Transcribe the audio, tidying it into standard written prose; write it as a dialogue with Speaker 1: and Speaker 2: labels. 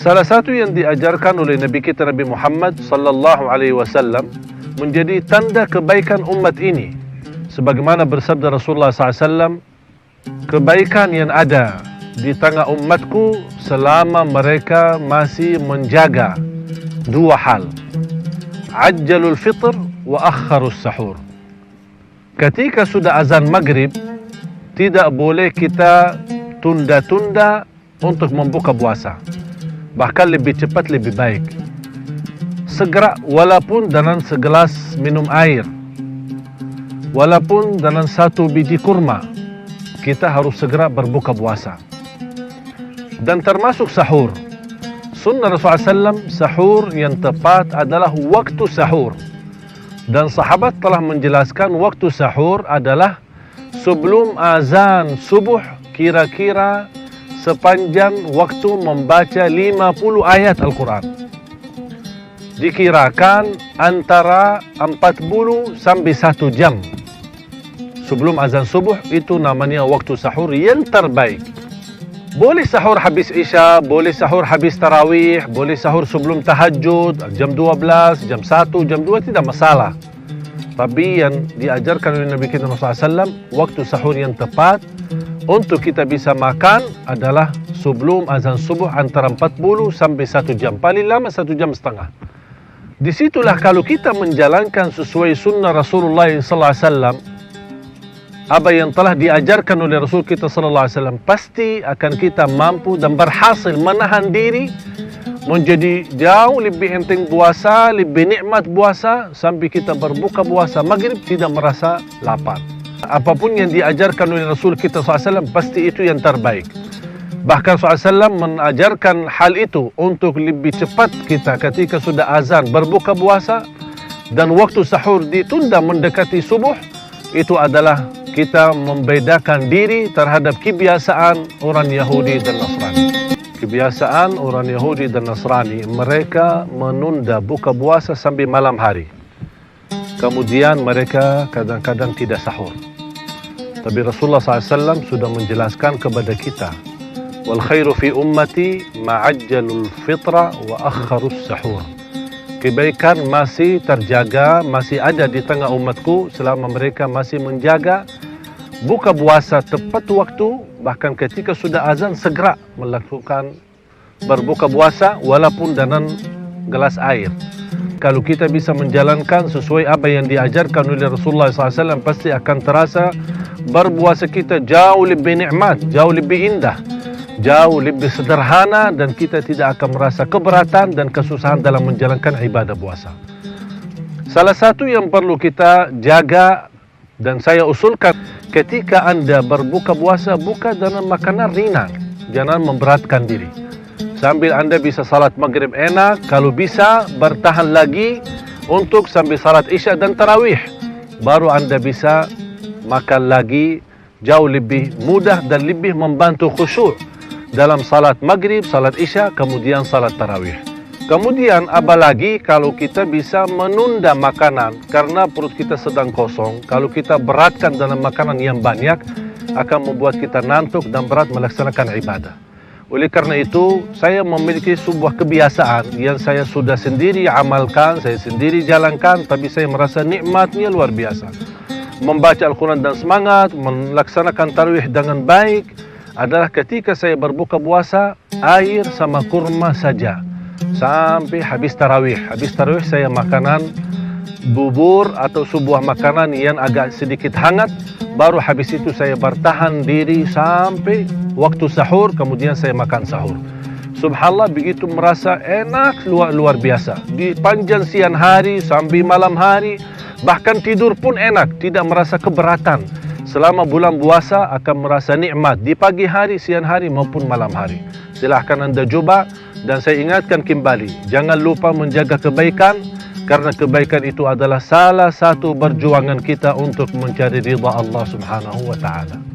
Speaker 1: Salah satu yang diajarkan oleh Nabi kita Nabi Muhammad sallallahu alaihi wasallam menjadi tanda kebaikan umat ini. Sebagaimana bersabda Rasulullah SAW, kebaikan yang ada di tengah umatku selama mereka masih menjaga dua hal. Ajjalul fitr wa akharus sahur. Ketika sudah azan maghrib, tidak boleh kita tunda-tunda untuk membuka puasa. Bahkan lebih cepat lebih baik. Segera, walaupun dengan segelas minum air, walaupun dengan satu biji kurma, kita harus segera berbuka puasa. Dan termasuk sahur. Sunnah Rasulullah SAW, sahur yang tepat adalah waktu sahur. Dan sahabat telah menjelaskan waktu sahur adalah sebelum azan subuh, kira-kira sepanjang waktu membaca 50 ayat Al-Quran. Dikirakan antara 40 sampai 1 jam sebelum azan subuh, itu namanya waktu sahur yang terbaik. Boleh sahur habis isya, boleh sahur habis tarawih, boleh sahur sebelum tahajud, jam 12, jam 1, jam 2, tidak masalah. Tapi yang diajarkan oleh Nabi kita Rasulullah SAW, waktu sahur yang tepat untuk kita bisa makan adalah sebelum azan subuh antara 40 sampai 1 jam. Paling lama 1 jam setengah. Disitulah kalau kita menjalankan sesuai sunnah Rasulullah SAW, apa yang telah diajarkan oleh Rasul kita SAW, pasti akan kita mampu dan berhasil menahan diri menjadi jauh lebih enteng puasa, lebih nikmat puasa, sampai kita berbuka puasa maghrib tidak merasa lapar. Apapun yang diajarkan oleh Rasul kita SAW, pasti itu yang terbaik. Bahkan SAW mengajarkan hal itu untuk lebih cepat kita ketika sudah azan berbuka puasa dan waktu sahur ditunda mendekati subuh. Itu adalah kita membedakan diri terhadap kebiasaan orang Yahudi dan Nasrani. Kebiasaan orang Yahudi dan Nasrani, mereka menunda buka puasa sampai malam hari. Kemudian mereka kadang-kadang tidak sahur. Tapi Rasulullah SAW sudah menjelaskan kepada kita, wal khairu fi ummati ma'ajjalul fitra wa akharus sahur. Kebaikan masih terjaga, masih ada di tengah umatku selama mereka masih menjaga buka puasa tepat waktu, bahkan ketika sudah azan segera melakukan berbuka puasa walaupun dengan gelas air. Kalau kita bisa menjalankan sesuai apa yang diajarkan oleh Rasulullah SAW, pasti akan terasa berpuasa kita jauh lebih nikmat, jauh lebih indah, jauh lebih sederhana, dan kita tidak akan merasa keberatan dan kesusahan dalam menjalankan ibadah puasa. Salah satu yang perlu kita jaga dan saya usulkan, ketika Anda berbuka puasa, buka dengan makanan ringan, jangan memberatkan diri. Sambil Anda bisa salat maghrib enak, kalau bisa bertahan lagi untuk sambil salat isya dan tarawih, baru Anda bisa makan lagi, jauh lebih mudah dan lebih membantu khusyuk dalam salat maghrib, salat isya, kemudian salat tarawih. Kemudian apalagi kalau kita bisa menunda makanan karena perut kita sedang kosong. Kalau kita beratkan dalam makanan yang banyak, akan membuat kita ngantuk dan berat melaksanakan ibadah. Oleh karena itu, saya memiliki sebuah kebiasaan yang saya sudah sendiri amalkan, saya sendiri jalankan, tapi saya merasa nikmatnya luar biasa. Membaca Al-Quran dan semangat, melaksanakan tarawih dengan baik, adalah ketika saya berbuka puasa, air sama kurma saja sampai habis tarawih. Habis tarawih saya makanan bubur atau sebuah makanan yang agak sedikit hangat, baru habis itu saya bertahan diri sampai waktu sahur, kemudian saya makan sahur. Subhanallah, begitu merasa enak luar biasa. Di panjang siang hari sampai malam hari, bahkan tidur pun enak, tidak merasa keberatan. Selama bulan puasa akan merasa nikmat di pagi hari, siang hari maupun malam hari. Silahkan Anda coba, dan saya ingatkan kembali, jangan lupa menjaga kebaikan, karena kebaikan itu adalah salah satu perjuangan kita untuk mencari ridha Allah Subhanahu wa ta'ala.